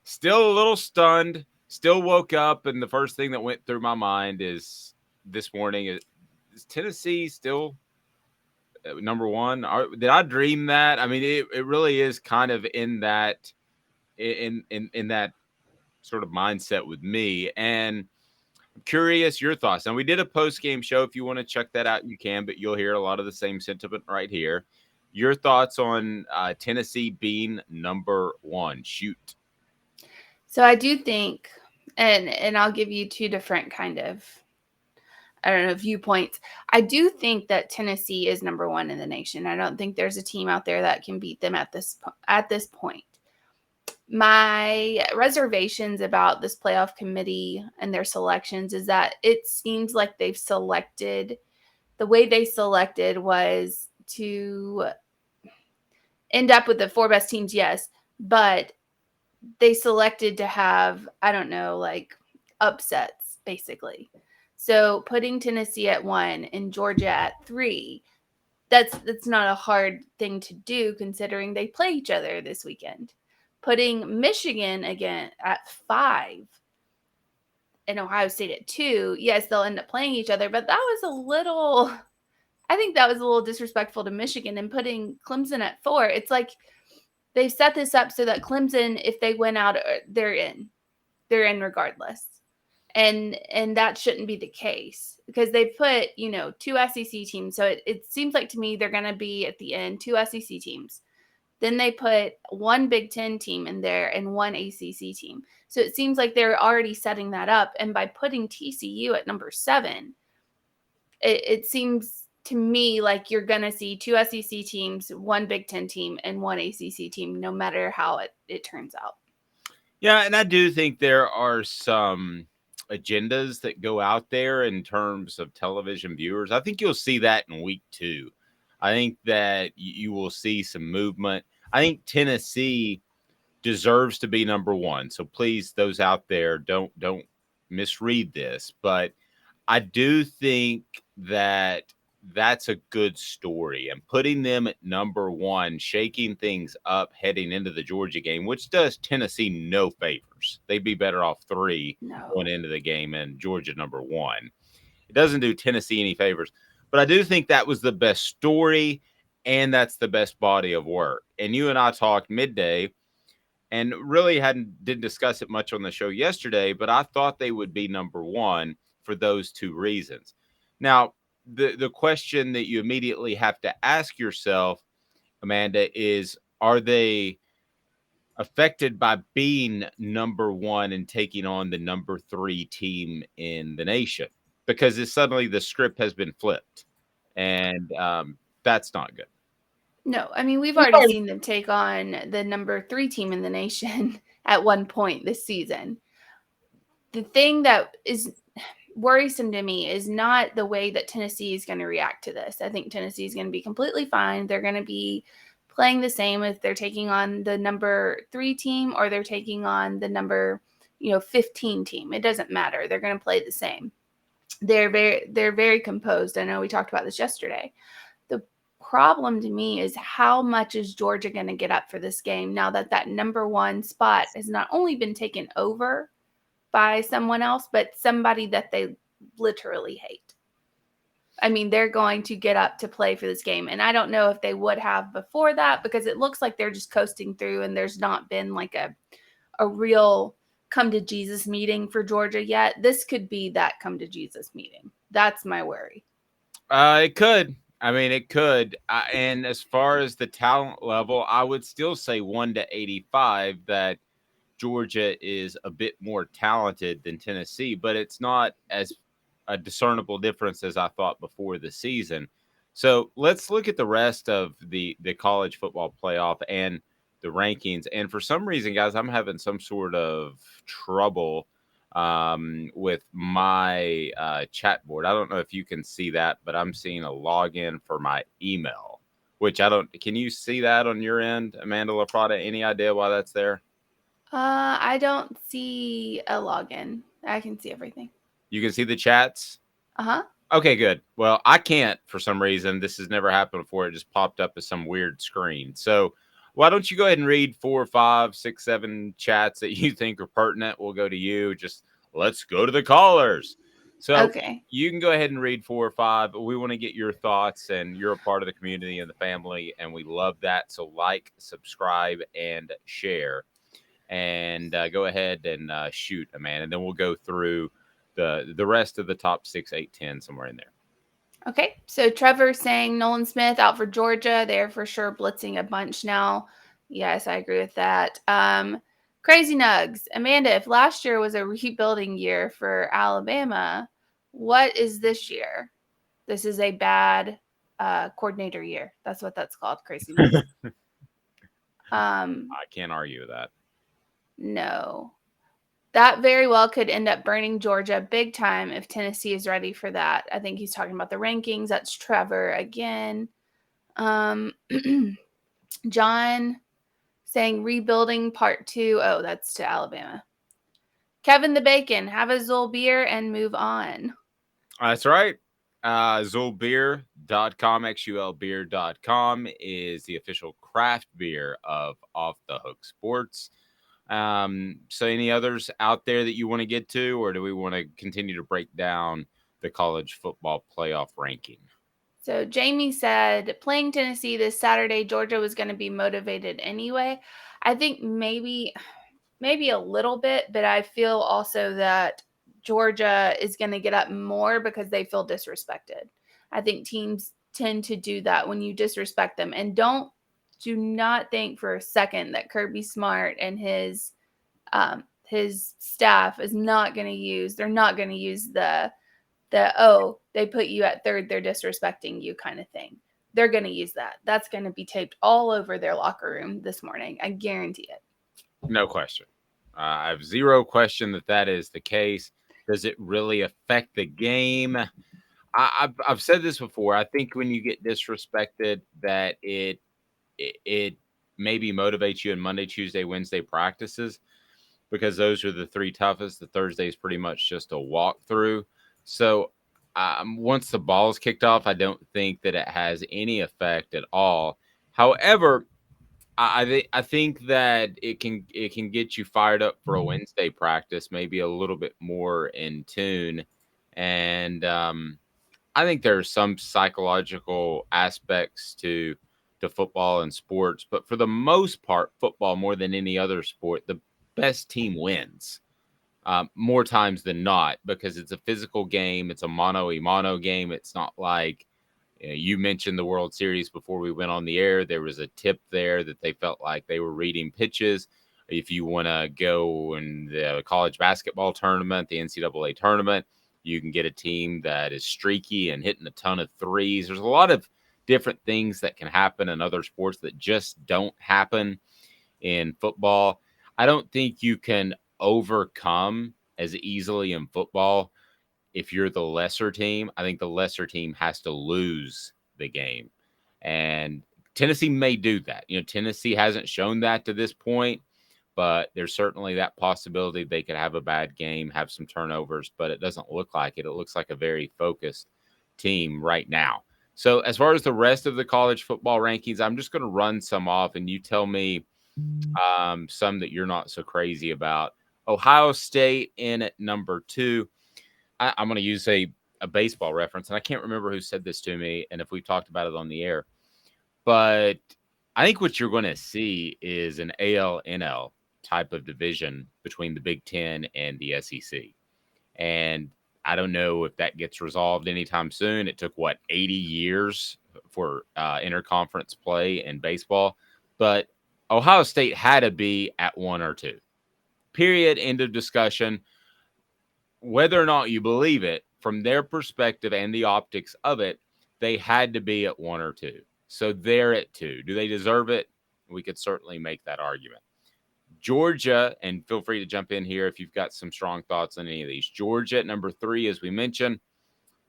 Still a little stunned. Still woke up, and the first thing that went through my mind is this morning: is Tennessee still number one? Did I dream that? I mean, it really is kind of in that sort of mindset with me. And I'm curious your thoughts. And we did a post game show. If you want to check that out, you can. But you'll hear a lot of the same sentiment right here. Your thoughts on Tennessee being number one? Shoot. So I do think, and I'll give you two different kind of, I don't know, viewpoints. I do think that Tennessee is number one in the nation. I don't think there's a team out there that can beat them at this point. My reservations about this playoff committee and their selections is that it seems like the way they selected was to end up with the four best teams, yes, but they selected to have, I don't know, like upsets, basically. So putting Tennessee at 1 and Georgia at 3, that's not a hard thing to do considering they play each other this weekend. Putting Michigan again at 5 and Ohio State at 2, yes, they'll end up playing each other, but I think that was a little disrespectful to Michigan. And putting Clemson at 4, it's like they've set this up so that Clemson, if they win out, they're in. They're in regardless. And that shouldn't be the case because they put, two SEC teams. So it seems like to me they're going to be at the end, two SEC teams. Then they put one Big Ten team in there and one ACC team. So it seems like they're already setting that up. And by putting TCU at number 7, it seems to me like you're going to see two SEC teams, one Big Ten team, and one ACC team, no matter how it turns out. Yeah, and I do think there are some agendas that go out there in terms of television viewers. I think you'll see that in week 2. I think that you will see some movement. I think Tennessee deserves to be number one. So please, those out there, don't misread this. But I do think that that's a good story, and putting them at number one, shaking things up heading into the Georgia game, which does Tennessee no favors. They'd be better off 3 going No. into the game and Georgia number 1. It doesn't do Tennessee any favors, but I do think that was the best story, and that's the best body of work. And you and I talked midday, and really didn't discuss it much on the show yesterday, but I thought they would be number one for those two reasons. Now, the question that you immediately have to ask yourself, Amanda, is are they affected by being number one and taking on the number 3 team in the nation? Because suddenly the script has been flipped, and that's not good. No, I mean, we've already seen them take on the number 3 team in the nation at one point this season. The thing that is worrisome to me is not the way that Tennessee is going to react to this. I think Tennessee is going to be completely fine. They're going to be playing the same if they're taking on the number 3 team or they're taking on the number, 15 team. It doesn't matter. They're going to play the same. They're very composed. I know we talked about this yesterday. The problem to me is how much is Georgia going to get up for this game now that number 1 spot has not only been taken over by someone else, but somebody that they literally hate. I mean, they're going to get up to play for this game. And I don't know if they would have before that because it looks like they're just coasting through and there's not been like a real come to Jesus meeting for Georgia yet. This could be that come to Jesus meeting. That's my worry. It could. I mean, it could. And as far as the talent level, I would still say 1-85 that Georgia is a bit more talented than Tennessee, but it's not as a discernible difference as I thought before the season. So let's look at the rest of the college football playoff and the rankings. And for some reason, guys, I'm having some sort of trouble with my chat board. I don't know if you can see that, but I'm seeing a login for my email, which I don't. Can you see that on your end, Amanda LaFratta? Any idea why that's there? I don't see a login. I can see everything. You can see the chats? Uh-huh. Okay, good. Well, I can't for some reason. This has never happened before. It just popped up as some weird screen. So Why don't you go ahead and read 4, 5, 6, 7 chats that you think are pertinent? We'll go to you. Just let's go to the callers. So Okay. you can go ahead and read 4 or 5. But we want to get your thoughts, and you're a part of the community and the family, and we love that. So like, subscribe, and share. And go ahead and shoot, Amanda, and then we'll go through the rest of the top 6, 8, 10 somewhere in there. Okay, so Trevor saying Nolan Smith out for Georgia. They're for sure blitzing a bunch now. Yes, I agree with that. Crazy Nugs. Amanda, if last year was a rebuilding year for Alabama, what is this year? This is a bad coordinator year. That's what that's called, Crazy Nugs. I can't argue with that. No. That very well could end up burning Georgia big time if Tennessee is ready for that. I think he's talking about the rankings. That's Trevor again. John saying rebuilding part 2. Oh, that's to Alabama. Kevin the Bacon, have a Zol beer and move on. That's right. Zulbeer.com, xulbeer.com is the official craft beer of Off the Hook Sports. So any others out there that you want to get to, or do we want to continue to break down the college football playoff ranking? So Jamie said playing Tennessee this Saturday, Georgia was going to be motivated anyway. I think maybe a little bit, but I feel also that Georgia is going to get up more because they feel disrespected. I think teams tend to do that when you disrespect them. And do not think for a second that Kirby Smart and his staff is not going to use, they're not going to use the oh, they put you at third, they're disrespecting you kind of thing. They're going to use that. That's going to be taped all over their locker room this morning. I guarantee it. No question. I have zero question that is the case. Does it really affect the game? I've said this before. I think when you get disrespected, that it maybe motivates you in Monday, Tuesday, Wednesday practices, because those are the 3 toughest. The Thursday is pretty much just a walkthrough. So once the ball is kicked off, I don't think that it has any effect at all. However, I think that it can get you fired up for a Wednesday practice, maybe a little bit more in tune, and I think there are some psychological aspects to football and sports, but for the most part, football more than any other sport, the best team wins more times than not, because it's a physical game. It's a mano-a-mano game. It's not like you mentioned the World Series before we went on the air. There was a tip there that they felt like they were reading pitches. If you want to go in the college basketball tournament, the NCAA tournament, you can get a team that is streaky and hitting a ton of threes. There's a lot of different things that can happen in other sports that just don't happen in football. I don't think you can overcome as easily in football if you're the lesser team. I think the lesser team has to lose the game. And Tennessee may do that. Tennessee hasn't shown that to this point, but there's certainly that possibility they could have a bad game, have some turnovers, but it doesn't look like it. It looks like a very focused team right now. So as far as the rest of the college football rankings, I'm just going to run some off, and you tell me some that you're not so crazy about. Ohio State in at number 2. I'm going to use a baseball reference, and I can't remember who said this to me and if we've talked about it on the air, but I think what you're going to see is an AL-NL type of division between the Big Ten and the SEC. And I don't know if that gets resolved anytime soon. It took, 80 years for interconference play in baseball, but Ohio State had to be at 1 or 2. Period. End of discussion. Whether or not you believe it, from their perspective and the optics of it, they had to be at 1 or 2. So they're at 2. Do they deserve it? We could certainly make that argument. Georgia, and feel free to jump in here if you've got some strong thoughts on any of these. Georgia at number 3, as we mentioned.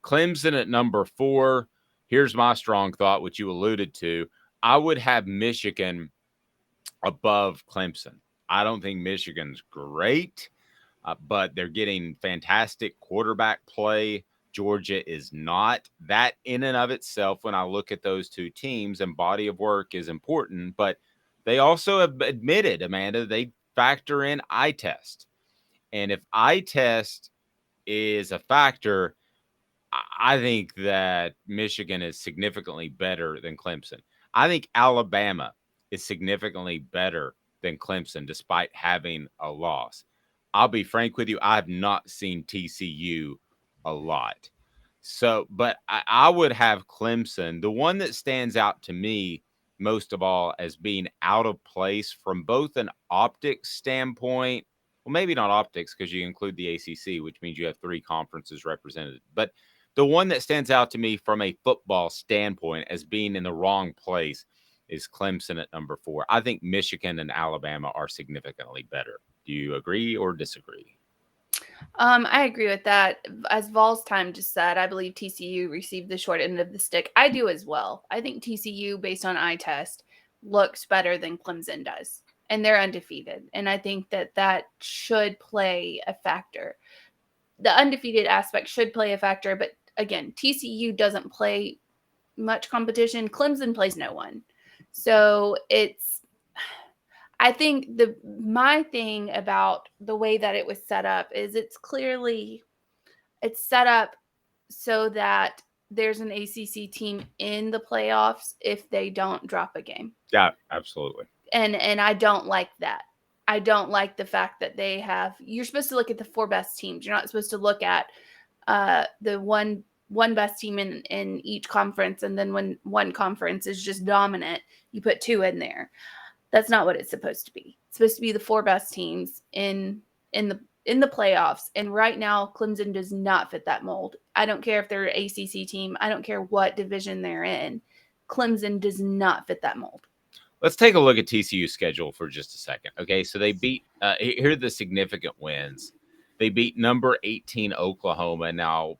Clemson at number 4. Here's my strong thought, which you alluded to. I would have Michigan above Clemson. I don't think Michigan's great. But they're getting fantastic quarterback play. Georgia is not. That in and of itself, when I look at those two teams, and body of work is important, but They also have admitted, Amanda, they factor in eye test. And if eye test is a factor, I think that Michigan is significantly better than Clemson. I think Alabama is significantly better than Clemson, despite having a loss. I'll be frank with you, I have not seen TCU a lot. So, but I would have Clemson. The one that stands out to me most of all as being out of place from both an optics standpoint. Well, maybe not optics because you include the ACC, which means you have 3 conferences represented. But the one that stands out to me from a football standpoint as being in the wrong place is Clemson at number 4. I think Michigan and Alabama are significantly better. Do you agree or disagree? I agree with that. As Vol's time just said, I believe TCU received the short end of the stick. I do as well. I think TCU, based on eye test, looks better than Clemson does, and they're undefeated. And I think that should play a factor. The undefeated aspect should play a factor, but again, TCU doesn't play much competition. Clemson plays no one. So I think my thing about the way that it was set up is it's set up so that there's an ACC team in the playoffs if they don't drop a game. Yeah, absolutely. And I don't like that. I don't like the fact that you're supposed to look at the 4 best teams. You're not supposed to look at the one best team in each conference, and then when one conference is just dominant, you put 2 in there. That's not what it's supposed to be. It's supposed to be the 4 best teams in the playoffs. And right now, Clemson does not fit that mold. I don't care if they're an ACC team. I don't care what division they're in. Clemson does not fit that mold. Let's take a look at TCU's schedule for just a second. Okay, so they beat, here are the significant wins. They beat number 18 Oklahoma. Now,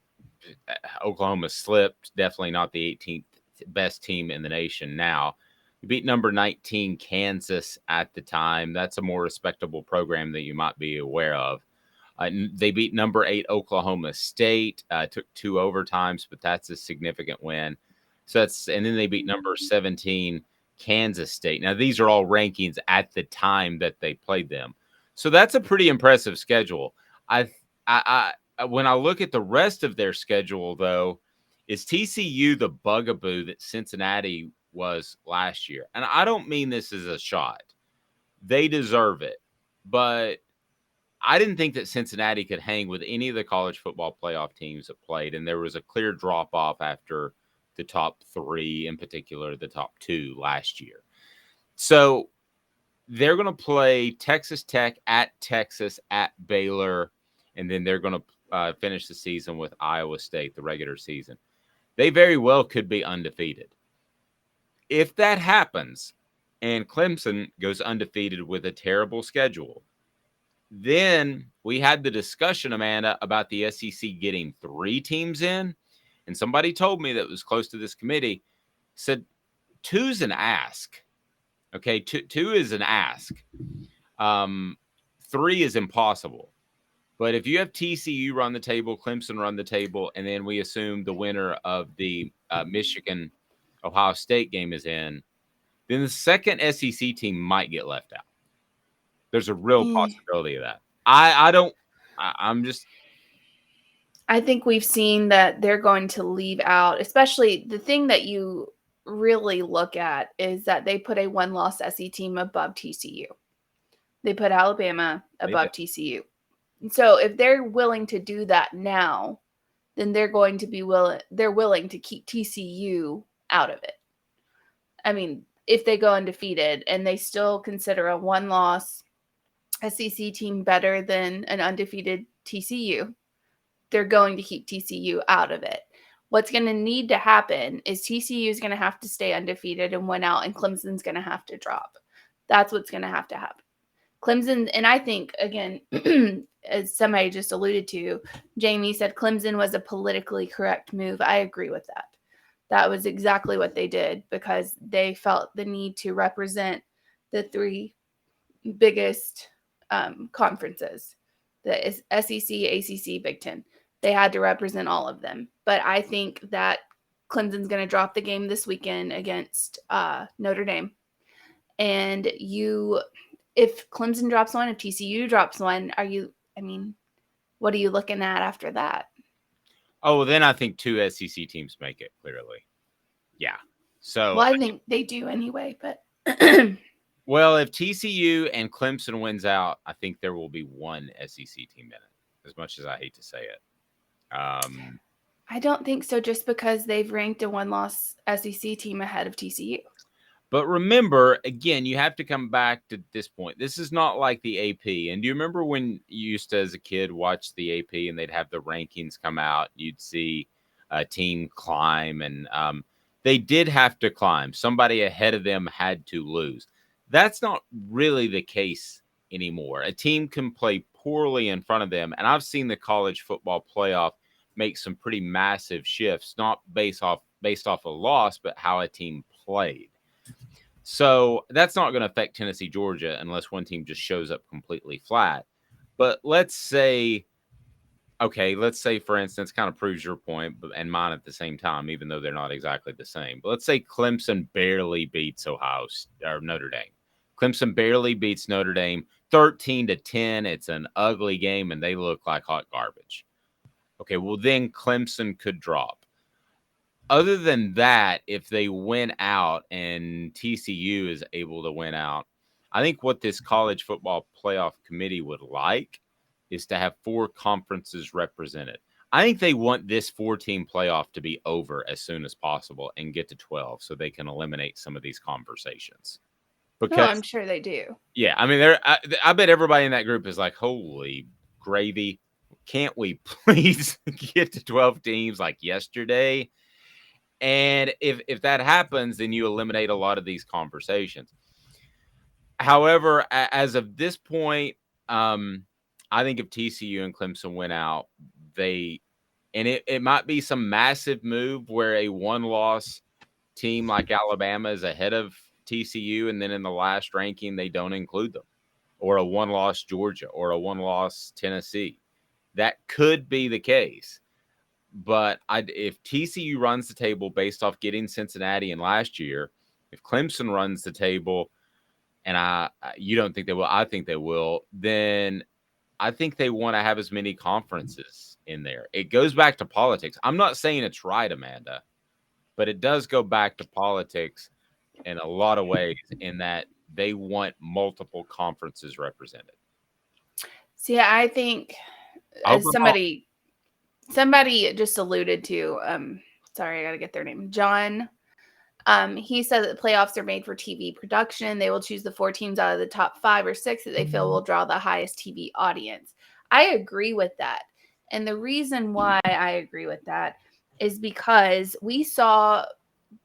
Oklahoma slipped, definitely not the 18th best team in the nation now. You beat number 19 Kansas at the time. That's a more respectable program that you might be aware of. They beat number 8 Oklahoma State. Took 2 overtimes, but that's a significant win. And then they beat number 17 Kansas State. Now these are all rankings at the time that they played them, so that's a pretty impressive schedule. When I look at the rest of their schedule, though, is TCU the bugaboo that Cincinnati was last year? And I don't mean this as a shot. They deserve it. But I didn't think that Cincinnati could hang with any of the college football playoff teams that played. And there was a clear drop off after the top 3, in particular, the top 2 last year. So they're going to play Texas Tech at Texas, at Baylor, and then they're going to finish the season with Iowa State, the regular season. They very well could be undefeated. If that happens and Clemson goes undefeated with a terrible schedule, then we had the discussion, Amanda, about the SEC getting 3 teams in. And somebody told me that was close to this committee, said 2's an ask. Okay, 2 is an ask. 3 is impossible. But if you have TCU run the table, Clemson run the table, and then we assume the winner of the Michigan-Ohio State game is in, then the second SEC team might get left out. There's a real possibility of that. I think we've seen that they're going to leave out, especially the thing that you really look at is that they put a 1-loss SEC team above TCU. They put Alabama above TCU. So if they're willing to do that now, then they're going to be willing to keep TCU out of it. I mean, if they go undefeated and they still consider a 1-loss SEC team better than an undefeated TCU, they're going to keep TCU out of it. What's going to need to happen is TCU is going to have to stay undefeated and win out, and Clemson's going to have to drop. That's what's going to have to happen. Clemson, and I think, again, as somebody just alluded to, Jamie said Clemson was a politically correct move. I agree with that. That was exactly what they did because they felt the need to represent the 3 biggest conferences, the SEC, ACC, Big Ten. They had to represent all of them. But I think that Clemson's going to drop the game this weekend against Notre Dame. And if Clemson drops one, if TCU drops one, what are you looking at after that? Oh, well, then I think 2 SEC teams make it, clearly. Yeah. So, Well, I think they do anyway, but well, if TCU and Clemson wins out, I think there will be 1 SEC team in it, as much as I hate to say it. I don't think so, just because they've ranked a one-loss SEC team ahead of TCU. But remember, again, you have to come back to this point. This is not like the AP. And do you remember when you used to, as a kid, watch the AP and they'd have the rankings come out? You'd see a team climb, and they did have to climb. Somebody ahead of them had to lose. That's not really the case anymore. A team can play poorly in front of them. And I've seen the college football playoff make some pretty massive shifts, not based off a loss, but how a team played. So that's not going to affect Tennessee, Georgia, unless one team just shows up completely flat. But let's say, for instance, kind of proves your point and mine at the same time, even though they're not exactly the same. But let's say Clemson barely beats Notre Dame. Clemson barely beats Notre Dame 13-10. It's an ugly game, and they look like hot garbage. Okay, well, then Clemson could drop. Other than that, if they win out and TCU is able to win out, I think what this college football playoff committee would like is to have 4 conferences represented. I think they want this 4-team playoff to be over as soon as possible and get to 12 so they can eliminate some of these conversations. No, I'm sure they do. Yeah, I mean, I bet everybody in that group is like, holy gravy, can't we please get to 12 teams like yesterday? And if that happens, then you eliminate a lot of these conversations. However, as of this point, I think if TCU and Clemson win out, it might be some massive move where a one-loss team like Alabama is ahead of TCU, and then in the last ranking, they don't include them, or a one-loss Georgia or a one-loss Tennessee. That could be the case. But if TCU runs the table based off getting Cincinnati in last year, if Clemson runs the table, and you don't think they will, I think they will, then I think they want to have as many conferences in there. It goes back to politics. I'm not saying it's right, Amanda, but it does go back to politics in a lot of ways, in that they want multiple conferences represented. See, I think, as somebody just alluded to, sorry, I got to get their name, John. He said that the playoffs are made for TV production. They will choose the 4 teams out of the top 5 or 6 that they feel will draw the highest TV audience. I agree with that. And the reason why I agree with that is because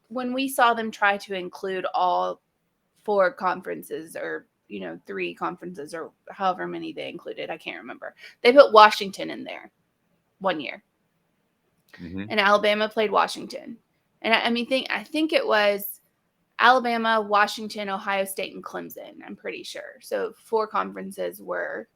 when we saw them try to include all 4 conferences, or 3 conferences, or however many they included, I can't remember. They put Washington in there one year. Mm-hmm. And Alabama played Washington. And I think it was Alabama, Washington, Ohio State, and Clemson, I'm pretty sure. So 4 conferences were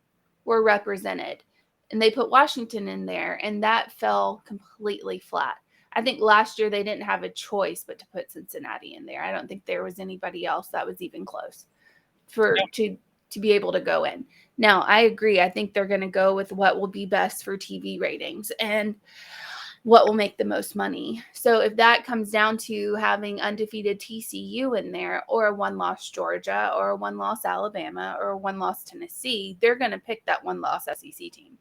represented. And they put Washington in there, and that fell completely flat. I think last year they didn't have a choice but to put Cincinnati in there. I don't think there was anybody else that was even close to be able to go in. Now, I agree. I think they're going to go with what will be best for TV ratings and what will make the most money. So if that comes down to having undefeated TCU in there, or a one-loss Georgia, or a one-loss Alabama, or a one-loss Tennessee, they're going to pick that one-loss SEC team.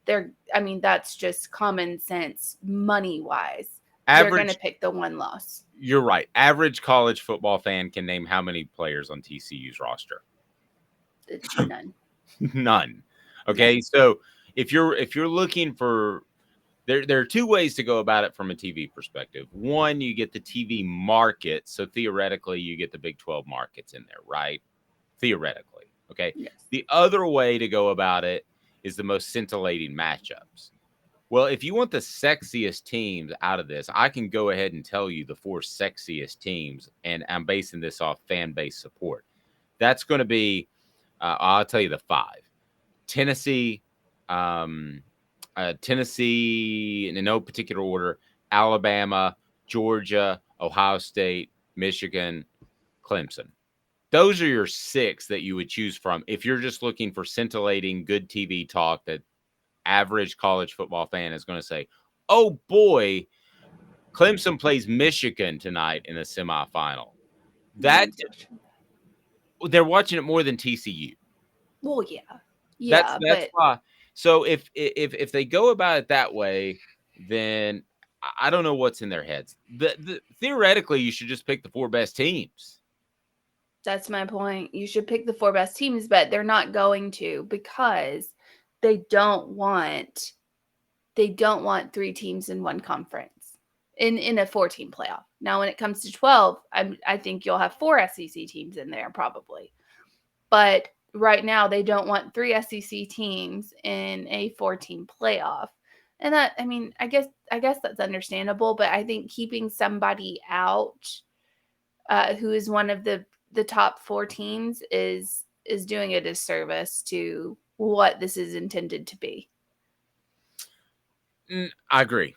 That's just common sense, money-wise. They're going to pick the one loss. You're right. Average college football fan can name how many players on TCU's roster? None. None. Okay, none. So if you're looking for, there are 2 ways to go about it from a TV perspective. One, you get the TV market, so theoretically you get the Big 12 markets in there, right? Theoretically, okay. Yes. The other way to go about it is the most scintillating matchups. Well, if you want the sexiest teams out of this, I can go ahead and tell you the 4 sexiest teams, and I'm basing this off fan base support. That's going to be, I'll tell you the 5. Tennessee, in no particular order, Alabama, Georgia, Ohio State, Michigan, Clemson. those are your 6 that you would choose from if you're just looking for scintillating good TV talk that average college football fan is going to say, "Oh boy, Clemson plays Michigan tonight in the semifinal." That they're watching it more than TCU. Well, yeah. That's Yeah, that's but why. So if they go about it that way, then I don't know what's in their heads. Theoretically, you should just pick the 4 best teams. that's my point. You should pick the 4 best teams, but they're not going to because they don't want 3 teams in one conference in a 14 playoff. Now, when it comes to 12, I think you'll have 4 SEC teams in there probably. But right now, they don't want 3 SEC teams in a 14 playoff. And that, I mean, I guess that's understandable, but I think keeping somebody out who is one of the top 4 teams is doing a disservice to what this is intended to be. I agree.